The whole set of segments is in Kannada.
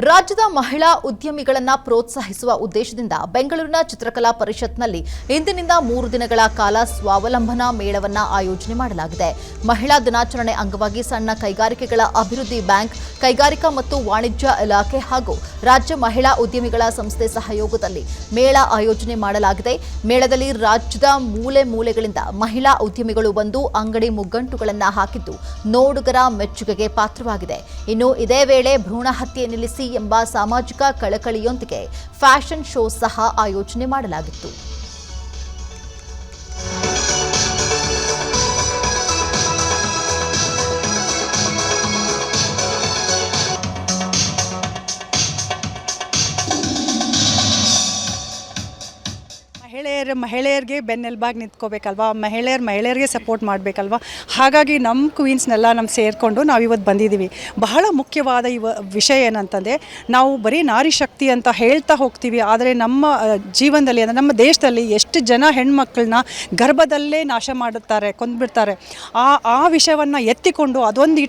ರಾಜ್ಯದ ಮಹಿಳಾ ಉದ್ಯಮಿಗಳನ್ನು ಪ್ರೋತ್ಸಾಹಿಸುವ ಉದ್ದೇಶದಿಂದ ಬೆಂಗಳೂರಿನ ಚಿತ್ರಕಲಾ ಪರಿಷತ್ನಲ್ಲಿ ಇಂದಿನಿಂದ 3 ದಿನಗಳ ಕಾಲ ಸ್ವಾವಲಂಬನಾ ಮೇಳವನ್ನು ಆಯೋಜನೆ ಮಾಡಲಾಗಿದೆ. ಮಹಿಳಾ ದಿನಾಚರಣೆ ಅಂಗವಾಗಿ ಸಣ್ಣ ಕೈಗಾರಿಕೆಗಳ ಅಭಿವೃದ್ಧಿ ಬ್ಯಾಂಕ್, ಕೈಗಾರಿಕಾ ಮತ್ತು ವಾಣಿಜ್ಯ ಇಲಾಖೆ ಹಾಗೂ ರಾಜ್ಯ ಮಹಿಳಾ ಉದ್ಯಮಿಗಳ ಸಂಸ್ಥೆ ಸಹಯೋಗದಲ್ಲಿ ಮೇಳ ಆಯೋಜನೆ ಮಾಡಲಾಗಿದೆ. ಮೇಳದಲ್ಲಿ ರಾಜ್ಯದ ಮೂಲೆ ಮೂಲೆಗಳಿಂದ ಮಹಿಳಾ ಉದ್ಯಮಿಗಳು ಬಂದು ಅಂಗಡಿ ಮುಗ್ಗಂಟುಗಳನ್ನು ಹಾಕಿದ್ದು ನೋಡುಗರ ಮೆಚ್ಚುಗೆಗೆ ಪಾತ್ರವಾಗಿದೆ. ಇನ್ನು ಇದೇ ವೇಳೆ ಭ್ರೂಣ ಹತ್ಯೆ ನಿಲ್ಲಿಸಿ ಎಂಬ ಸಾಮಾಜಿಕ ಕಳಕಳಿಯೊಂದಿಗೆ ಫ್ಯಾಷನ್ ಶೋ ಸಹ ಆಯೋಜನೆ ಮಾಡಲಾಗಿತ್ತು. ಮಹಿಳೆಯರಿಗೆ ಬೆನ್ನೆಲುಬಾಗಿ ನಿಂತ್ಕೋಬೇಕಲ್ವಾ, ಮಹಿಳೆಯರಿಗೆ ಸಪೋರ್ಟ್ ಮಾಡಬೇಕಲ್ವಾ. ಹಾಗಾಗಿ ನಮ್ಮ ಕ್ವೀನ್ಸ್ನೆಲ್ಲ ಸೇರಿಕೊಂಡು ನಾವು ಇವತ್ತು ಬಂದಿದ್ದೀವಿ. ಬಹಳ ಮುಖ್ಯವಾದ ವಿಷಯ ಏನಂತಂದರೆ, ನಾವು ಬರೀ ನಾರಿ ಶಕ್ತಿ ಅಂತ ಹೇಳ್ತಾ ಹೋಗ್ತೀವಿ, ಆದರೆ ನಮ್ಮ ಜೀವನದಲ್ಲಿ ಅಂದರೆ ನಮ್ಮ ದೇಶದಲ್ಲಿ ಎಷ್ಟು ಜನ ಹೆಣ್ಮಕ್ಳನ್ನ ಗರ್ಭದಲ್ಲೇ ನಾಶ ಮಾಡುತ್ತಾರೆ, ಕೊಂದುಬಿಡ್ತಾರೆ. ಆ ವಿಷಯವನ್ನು ಎತ್ತಿಕೊಂಡು ಅದೊಂದು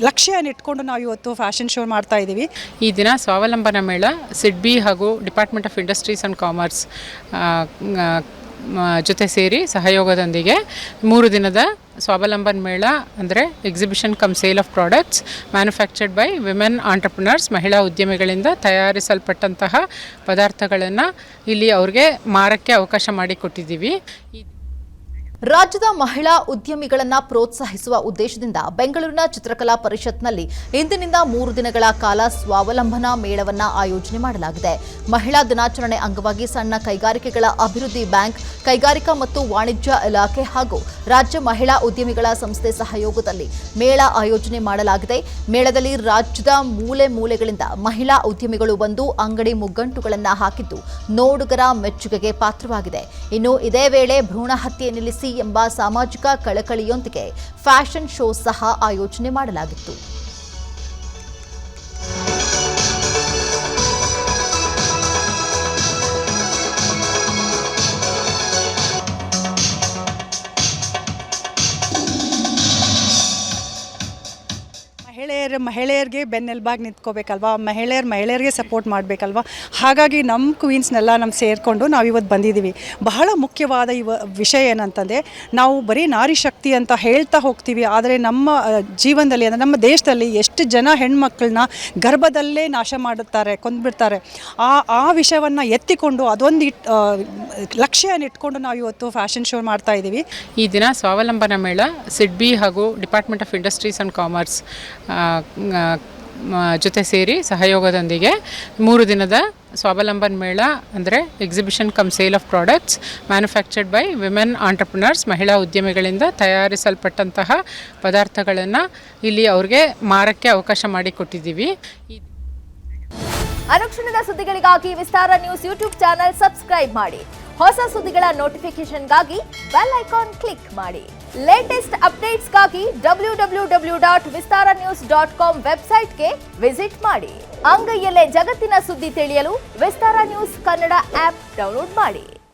ಲಕ್ಷ್ಯನ ಇಟ್ಕೊಂಡು ನಾವು ಇವತ್ತು ಫ್ಯಾಷನ್ ಶೋ ಮಾಡ್ತಾ ಇದ್ದೀವಿ. ಈ ದಿನ ಸ್ವಾವಲಂಬನಾ ಮೇಳ ಸಿಡ್ಬಿ ಹಾಗೂ department of industries and commerce ಜೊತೆ ಸೇರಿ ಸಹಯೋಗದೊಂದಿಗೆ 3 ದಿನದ ಸ್ವಾವಲಂಬನ್ ಮೇಳ ಅಂದರೆ exhibition come sale of products manufactured by women entrepreneurs, ಮಹಿಳಾ ಉದ್ಯಮಿಗಳಿಂದ ತಯಾರಿಸಲ್ಪಟ್ಟಂತಹ ಪದಾರ್ಥಗಳನ್ನು ಇಲ್ಲಿ ಅವ್ರಿಗೆ ಮಾರಕ್ಕೆ ಅವಕಾಶ ಮಾಡಿಕೊಟ್ಟಿದ್ದೀವಿ. ರಾಜ್ಯದ ಮಹಿಳಾ ಉದ್ಯಮಿಗಳನ್ನು ಪ್ರೋತ್ಸಾಹಿಸುವ ಉದ್ದೇಶದಿಂದ ಬೆಂಗಳೂರಿನ ಚಿತ್ರಕಲಾ ಪರಿಷತ್ನಲ್ಲಿ ಇಂದಿನಿಂದ 3 ದಿನಗಳ ಕಾಲ ಸ್ವಾವಲಂಬನಾ ಮೇಳವನ್ನು ಆಯೋಜನೆ ಮಾಡಲಾಗಿದೆ. ಮಹಿಳಾ ದಿನಾಚರಣೆ ಅಂಗವಾಗಿ ಸಣ್ಣ ಕೈಗಾರಿಕೆಗಳ ಅಭಿವೃದ್ಧಿ ಬ್ಯಾಂಕ್, ಕೈಗಾರಿಕಾ ಮತ್ತು ವಾಣಿಜ್ಯ ಇಲಾಖೆ ಹಾಗೂ ರಾಜ್ಯ ಮಹಿಳಾ ಉದ್ಯಮಿಗಳ ಸಂಸ್ಥೆ ಸಹಯೋಗದಲ್ಲಿ ಮೇಳ ಆಯೋಜನೆ ಮಾಡಲಾಗಿದೆ. ಮೇಳದಲ್ಲಿ ರಾಜ್ಯದ ಮೂಲೆ ಮೂಲೆಗಳಿಂದ ಮಹಿಳಾ ಉದ್ಯಮಿಗಳು ಬಂದು ಅಂಗಡಿ ಮುಗ್ಗಂಟುಗಳನ್ನು ಹಾಕಿದ್ದು ನೋಡುಗರ ಮೆಚ್ಚುಗೆಗೆ ಪಾತ್ರವಾಗಿದೆ. ಇನ್ನು ಇದೇ ವೇಳೆ ಭ್ರೂಣ ಹತ್ಯೆ ನಿಲ್ಲಿಸಿ ಎಂಬ ಸಾಮಾಜಿಕ ಕಳಕಳಿಯೊಂದಿಗೆ ಫ್ಯಾಷನ್ ಶೋ ಸಹ ಆಯೋಜನೆ ಮಾಡಲಾಗಿತ್ತು. ಮಹಿಳೆಯರಿಗೆ ಬೆನ್ನೆಲುಬಾಗಿ ನಿಂತ್ಕೋಬೇಕಲ್ವಾ, ಮಹಿಳೆಯರಿಗೆ ಸಪೋರ್ಟ್ ಮಾಡಬೇಕಲ್ವಾ. ಹಾಗಾಗಿ ನಮ್ಮ ಕ್ವೀನ್ಸ್ನೆಲ್ಲ ಸೇರಿಕೊಂಡು ನಾವು ಇವತ್ತು ಬಂದಿದ್ದೀವಿ. ಬಹಳ ಮುಖ್ಯವಾದ ವಿಷಯ ಏನಂತಂದರೆ, ನಾವು ಬರೀ ನಾರಿ ಶಕ್ತಿ ಅಂತ ಹೇಳ್ತಾ ಹೋಗ್ತೀವಿ, ಆದರೆ ನಮ್ಮ ಜೀವನದಲ್ಲಿ ಅಂದರೆ ನಮ್ಮ ದೇಶದಲ್ಲಿ ಎಷ್ಟು ಜನ ಹೆಣ್ಮಕ್ಳನ್ನ ಗರ್ಭದಲ್ಲೇ ನಾಶ ಮಾಡುತ್ತಾರೆ, ಕೊಂದುಬಿಡ್ತಾರೆ. ಆ ವಿಷಯವನ್ನು ಎತ್ತಿಕೊಂಡು ಅದೊಂದು ಲಕ್ಷ್ಯನ ಇಟ್ಕೊಂಡು ನಾವು ಇವತ್ತು ಫ್ಯಾಷನ್ ಶೋ ಮಾಡ್ತಾ ಇದ್ದೀವಿ. ಈ ದಿನ ಸ್ವಾವಲಂಬನಾ ಮೇಳ ಸಿಡ್ಬಿ ಹಾಗೂ department of industries and commerce ಜೊತೆ ಸೇರಿ ಸಹಯೋಗದೊಂದಿಗೆ 3 ದಿನದ ಸ್ವಾವಲಂಬನ್ ಮೇಳ ಅಂದರೆ exhibition come sale of products manufactured by women entrepreneurs, ಮಹಿಳಾ ಉದ್ಯಮಿಗಳಿಂದ ತಯಾರಿಸಲ್ಪಟ್ಟಂತಹ ಪದಾರ್ಥಗಳನ್ನು ಇಲ್ಲಿ ಅವ್ರಿಗೆ ಮಾರಕ್ಕೆ ಅವಕಾಶ ಮಾಡಿಕೊಟ್ಟಿದ್ದೀವಿ. ಅನುಕ್ಷಣದ ಸುದ್ದಿಗಳಿಗಾಗಿ ವಿಸ್ತಾರ ನ್ಯೂಸ್ ಯೂಟ್ಯೂಬ್ ಚಾನೆಲ್ ಸಬ್ಸ್ಕ್ರೈಬ್ ಮಾಡಿ. ಹೊಸ ಸುದ್ದಿಗಳ ನೋಟಿಫಿಕೇಶನ್ಗಾಗಿ ಬೆಲ್ ಐಕಾನ್ ಕ್ಲಿಕ್ ಮಾಡಿ. ಲೇಟೆಸ್ಟ್ ಅಪ್ಡೇಟ್ಸ್ಗಾಗಿ www.vistaranews.com ವೆಬ್ಸೈಟ್ಗೆ ವಿಸಿಟ್ ಮಾಡಿ. ಅಂಗೈಯಲ್ಲೇ ಜಗತ್ತಿನ ಸುದ್ದಿ ತಿಳಿಯಲು ವಿಸ್ತಾರ ನ್ಯೂಸ್ ಕನ್ನಡ ಆಪ್ ಡೌನ್ಲೋಡ್ ಮಾಡಿ.